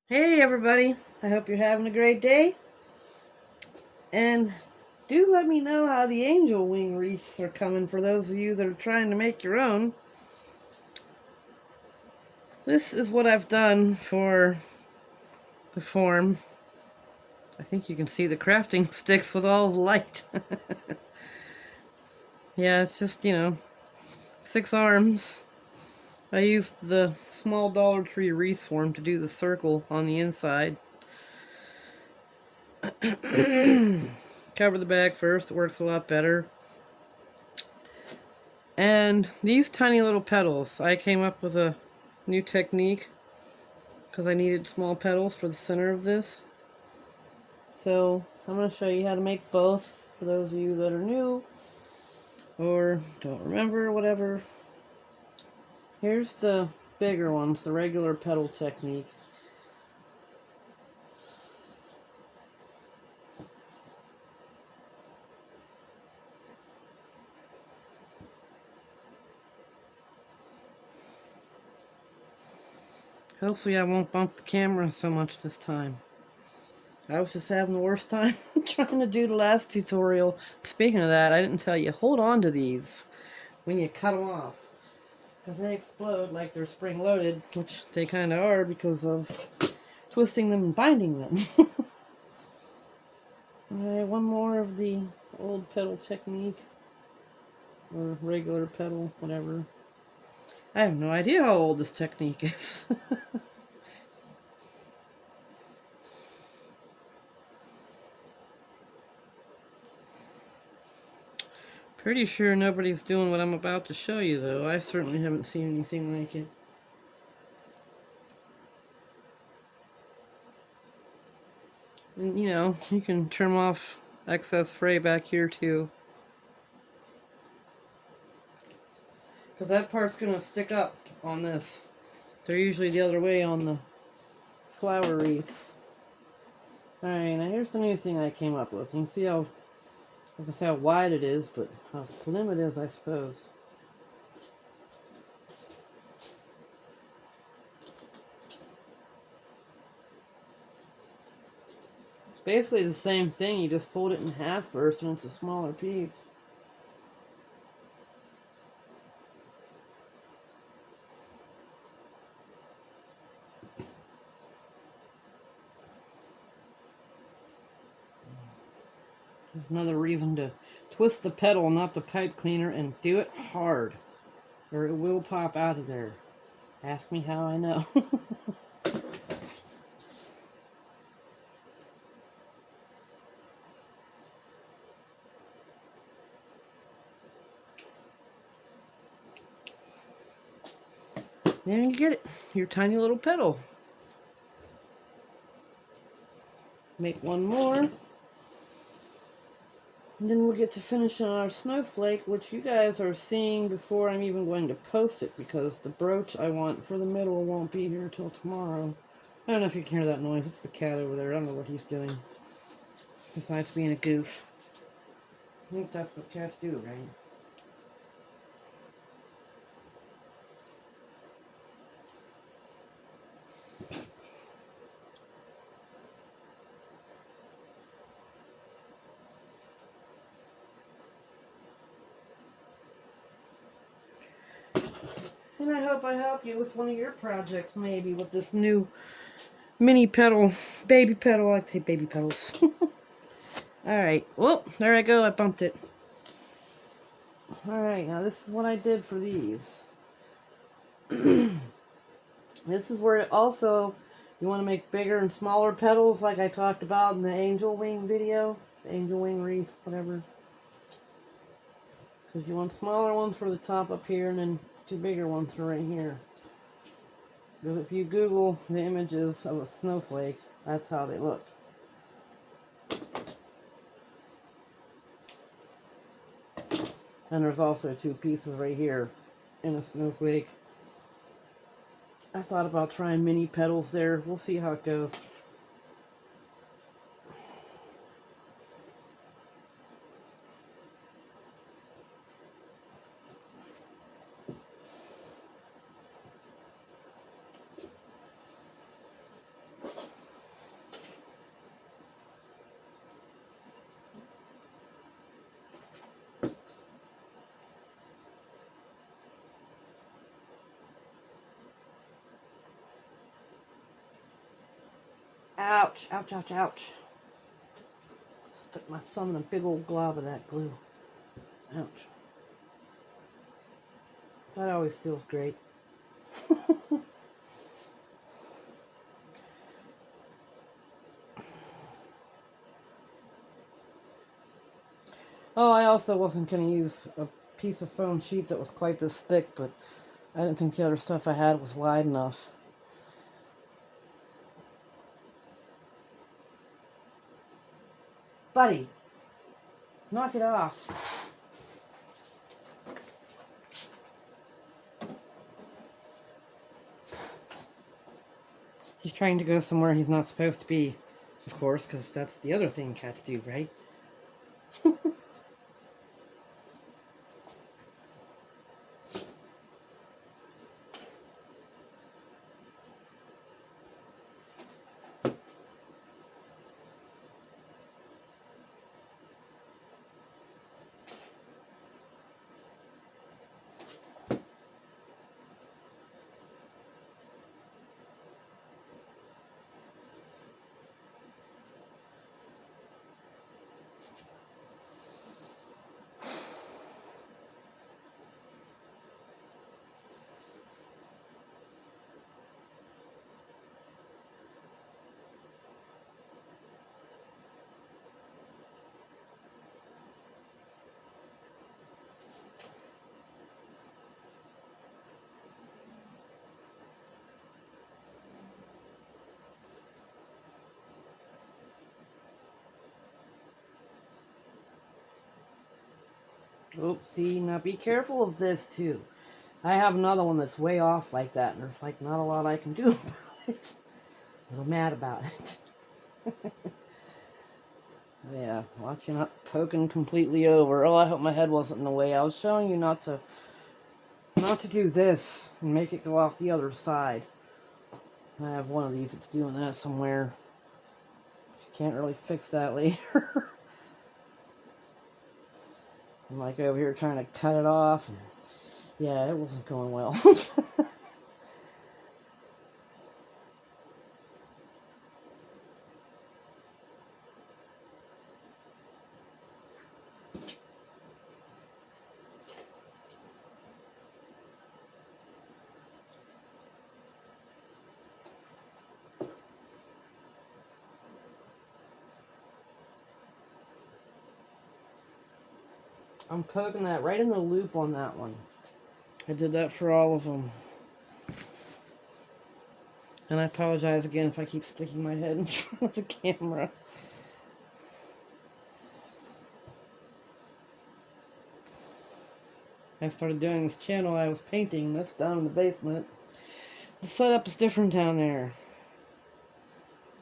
Hey everybody, I hope you're having a great day. And do let me know how the angel wing wreaths are coming for those of you that are trying to make your own. This is what I've done for the form. I think you can see the crafting sticks with all the light. Yeah, it's just, 6 arms. I used the small Dollar Tree wreath form to do the circle on the inside. Cover the bag first, it works a lot better. And these tiny little petals, I came up with a new technique because I needed small petals for the center of this. So I'm going to show you how to make both for those of you that are new or don't remember, whatever. Here's the bigger ones, the regular petal technique. Hopefully I won't bump the camera so much this time. I was just having the worst time trying to do the last tutorial. Speaking of that, I didn't tell you, hold on to these when you cut them off, because they explode like they're spring-loaded, which they kind of are because of twisting them and binding them. Alright, one more of the old petal technique, or regular petal, whatever. I have no idea how old this technique is. Pretty sure nobody's doing what I'm about to show you, though. I certainly haven't seen anything like it. And, you can trim off excess fray back here, too. Because that part's going to stick up on this. They're usually the other way on the flower wreaths. Alright, now here's the new thing I came up with. You can see how, I can see how wide it is, but how slim it is, I suppose. Basically the same thing, you just fold it in half first and it's a smaller piece. Another reason to twist the petal, not the pipe cleaner, and do it hard, or it will pop out of there. Ask me how I know. There you get it, your tiny little petal. Make one more, and then we'll get to finishing our snowflake, which you guys are seeing before I'm even going to post it, because the brooch I want for the middle won't be here till tomorrow. I don't know if you can hear that noise. It's the cat over there. I don't know what he's doing, besides being a goof. I think that's what cats do, right? And I hope I help you with one of your projects, maybe, with this new mini petal, baby petal. I take baby petals. Alright, whoop, there I go, I bumped it. Alright, now this is what I did for these. This is where also you want to make bigger and smaller petals, like I talked about in the angel wing video. The angel wing wreath, whatever. Because you want smaller ones for the top up here, and then two bigger ones for right here. Because if you Google the images of a snowflake, that's how they look. And there's also two pieces right here in a snowflake. I thought about trying mini petals there. We'll see how it goes. Ouch, ouch, ouch, ouch. Stuck my thumb in a big old glob of that glue. Ouch. That always feels great. Oh, I also wasn't going to use a piece of foam sheet that was quite this thick, but I didn't think the other stuff I had was wide enough. Buddy, knock it off. He's trying to go somewhere he's not supposed to be, of course, because that's the other thing cats do, right? Oops, see, now be careful of this too. I have another one that's way off like that, and there's like not a lot I can do about it. I'm a little mad about it. Yeah, watch you not poking completely over. Oh, I hope my head wasn't in the way. I was showing you not to do this and make it go off the other side. I have one of these that's doing that somewhere. Can't really fix that later. I'm like over here trying to cut it off. And yeah, it wasn't going well. I'm poking that right in the loop on that one. I did that for all of them. And I apologize again if I keep sticking my head in front of the camera. I started doing this channel I was painting. That's down in the basement. The setup is different down there.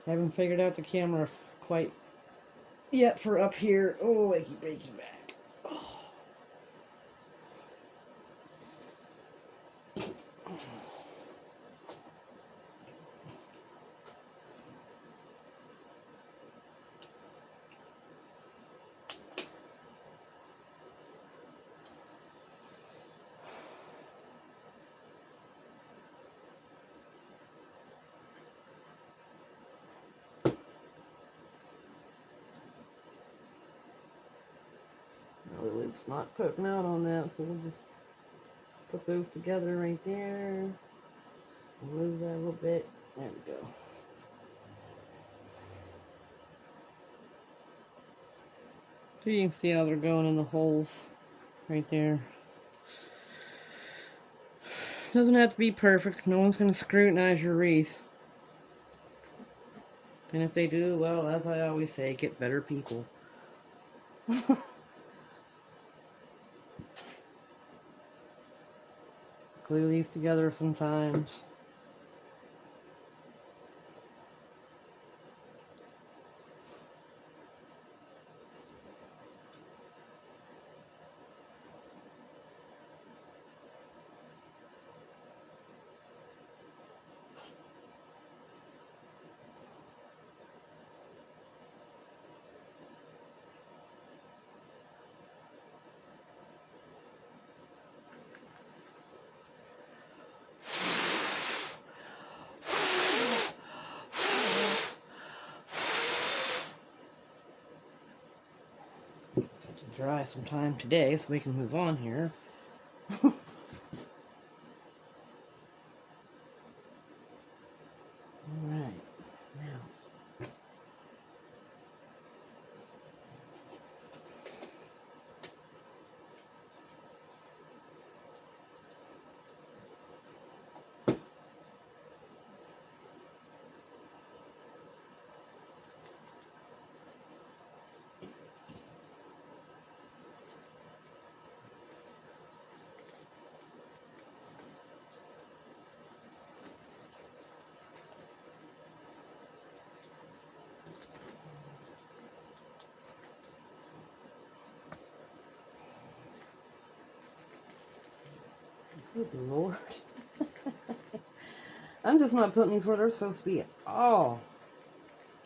I haven't figured out the camera quite yet for up here. Oh, wakey bakey back. Oh. The loop's not poking out on that, so we'll just put those together right there. Move that a little bit. There we go. So you can see how they're going in the holes right there. Doesn't have to be perfect. No one's going to scrutinize your wreath. And if they do, well, as I always say, get better people. Glue these together sometimes. dry sometime today so we can move on here. Alright, now. Good Lord. I'm just not putting these where they're supposed to be at all.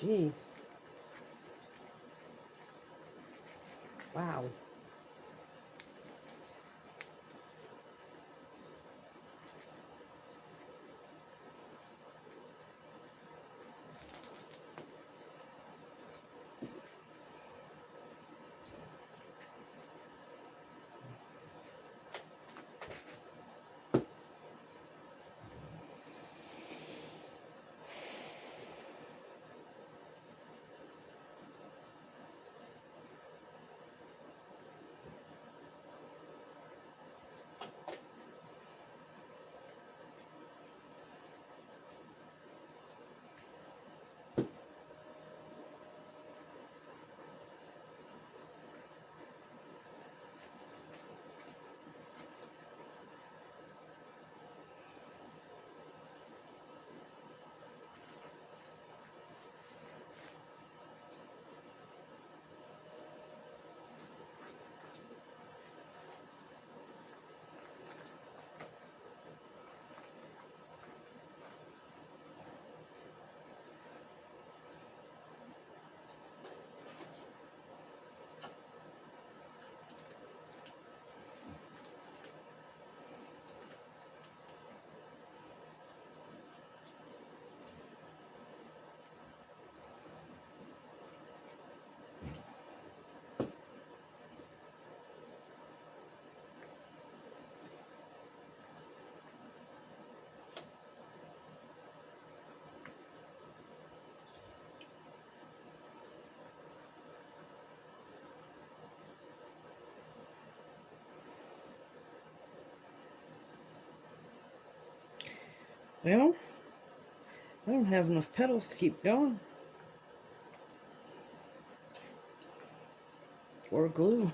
Jeez. Wow. Well, I don't have enough petals to keep going. Or glue.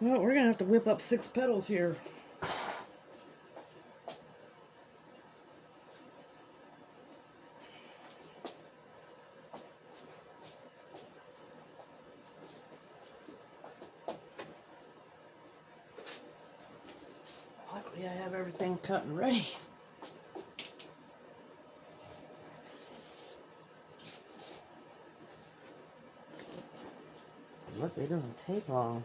Well, we're gonna have to whip up 6 petals here. Luckily I have everything cut and ready. Look, it doesn't take long.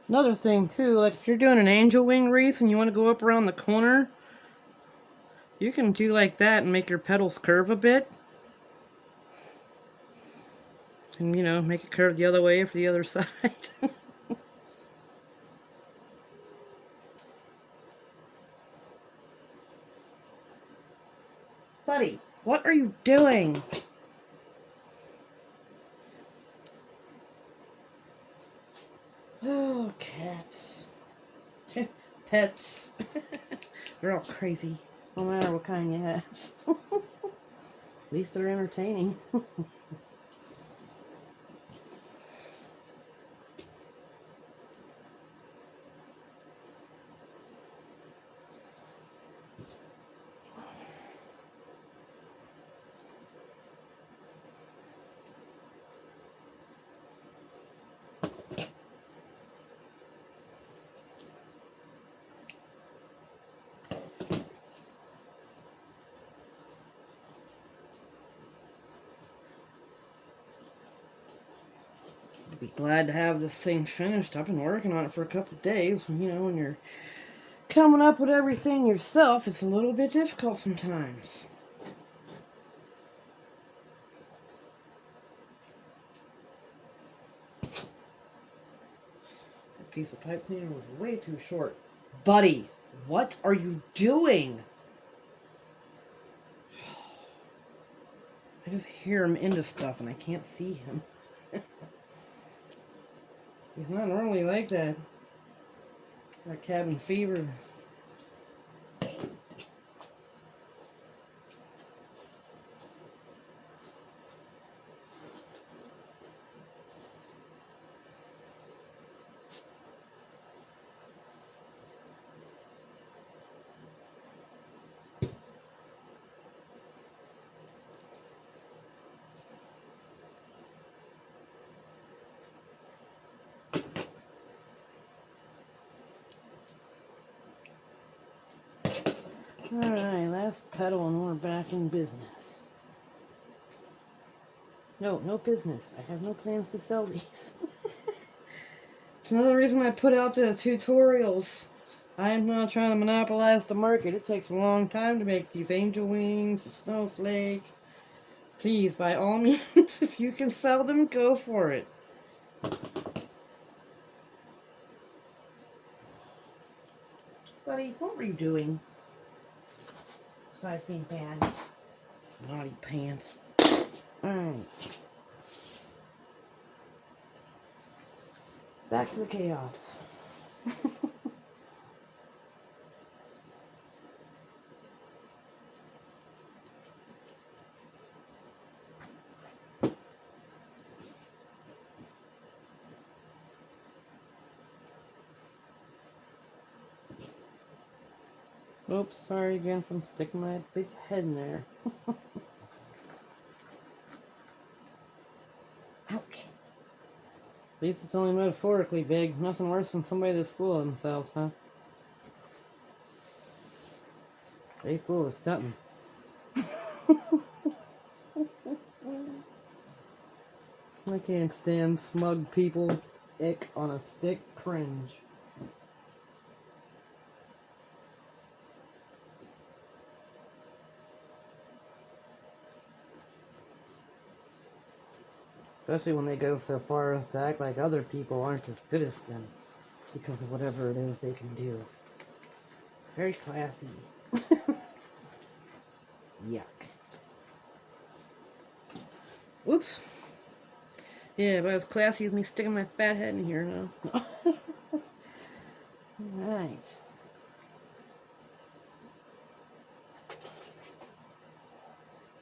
Another thing too, like if you're doing an angel wing wreath and you want to go up around the corner, you can do like that and make your petals curve a bit. And, you know, make it curve the other way for the other side. Buddy, what are you doing? Oh, cats. Pets. They're all crazy. No matter what kind you have. At least they're entertaining. I'd be glad to have this thing finished. I've been working on it for a couple of days. You know, when you're coming up with everything yourself, it's a little bit difficult sometimes. That piece of pipe cleaner was way too short. Buddy, what are you doing? I just hear him into stuff and I can't see him. He's not normally like that. That cabin fever. Alright, last petal and we're back in business. No business. I have no plans to sell these. It's another reason I put out the tutorials. I'm not trying to monopolize the market. It takes a long time to make these angel wings, the snowflake. Please, by all means, if you can sell them, go for it. Buddy, what were you doing? Besides being bad. Naughty pants. Alright. Back to the chaos. Oops, sorry again for sticking my big head in there. Ouch. At least it's only metaphorically big. Nothing worse than somebody that's full of themselves, huh? They full of something. I can't stand smug people. Ick on a stick. Cringe. Especially when they go so far as to act like other people aren't as good as them because of whatever it is they can do. Very classy. Yuck. Oops. Yeah, about as classy as me sticking my fat head in here now. Alright.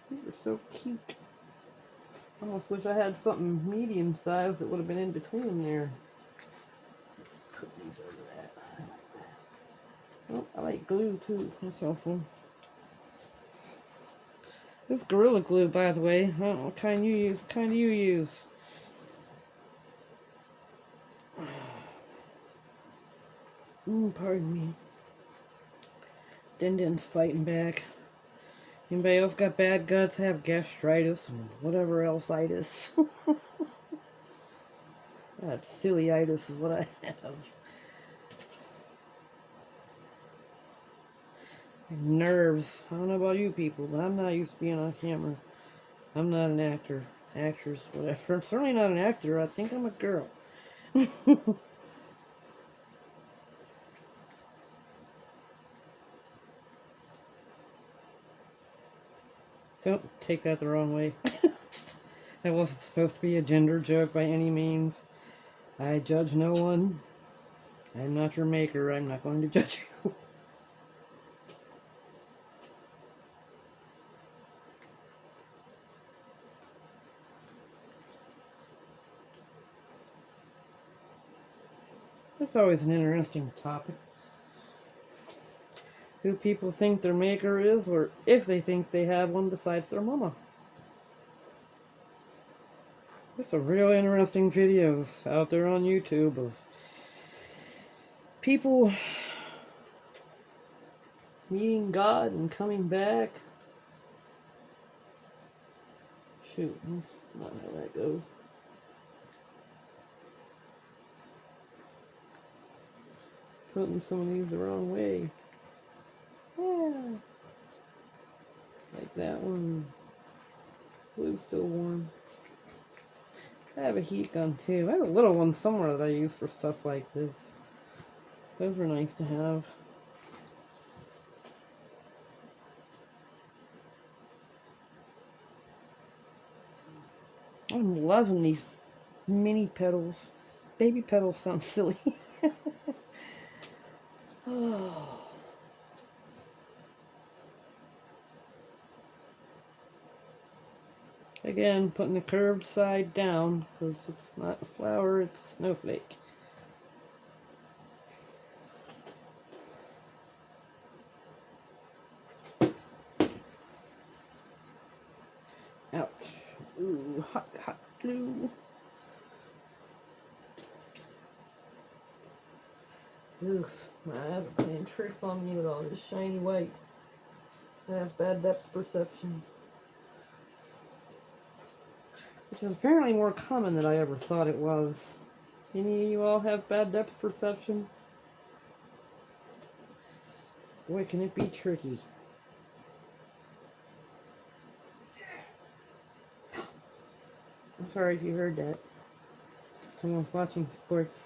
These are so cute. I almost wish I had something medium sized that would have been in between there. Put these over that. Oh, I like glue too. That's helpful. This Gorilla Glue, by the way, I don't know what kind you use. What kind do you use? Pardon me. Din's fighting back. Anybody else got bad guts? Have gastritis and whatever else itis. That silly-itis is what I have. Nerves. I don't know about you people, but I'm not used to being on camera. I'm not an actor, actress, whatever. I'm certainly not an actor. I think I'm a girl. Don't take that the wrong way. That wasn't supposed to be a gender joke by any means. I judge no one. I'm not your maker. I'm not going to judge you. That's always an interesting topic. Who people think their maker is, or if they think they have one besides their mama. There's some real interesting videos out there on YouTube of people meeting God and coming back. Shoot, that's not how that goes. Putting some of these the wrong way. Yeah. Like that one. Blue's still warm. I have a heat gun too. I have a little one somewhere that I use for stuff like this. Those are nice to have. I'm loving these mini petals. Baby petals sound silly. Oh. Again, putting the curved side down because it's not a flower, it's a snowflake. Ouch. Ooh, hot, hot glue. Oof, my eyes are playing tricks on me with all this shiny white. I have bad depth perception. Which is apparently more common than I ever thought it was. Any of you all have bad depth perception? Boy, can it be tricky. I'm sorry if you heard that. Someone's watching sports.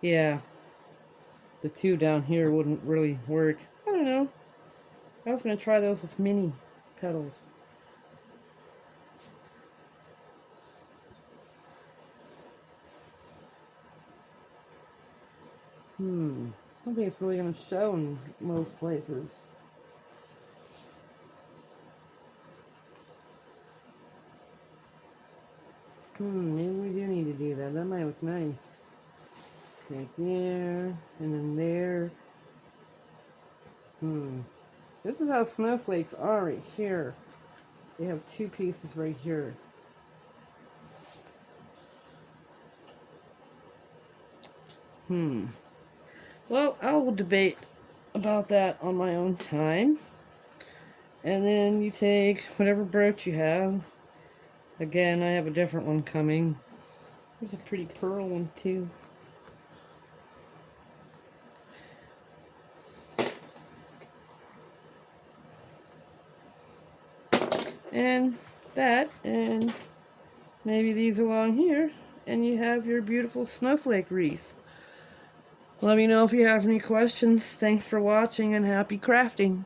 Yeah, the two down here wouldn't really work. I don't know. I was going to try those with mini petals. I don't think it's really going to show in most places. Maybe we do need to do that. That might look nice. Like there, and then there. This is how snowflakes are right here. They have two pieces right here. Well, I will debate about that on my own time. And then you take whatever brooch you have. Again, I have a different one coming. There's a pretty pearl one too. And that, and maybe these along here, and you have your beautiful snowflake wreath. Let me know if you have any questions. Thanks for watching and happy crafting.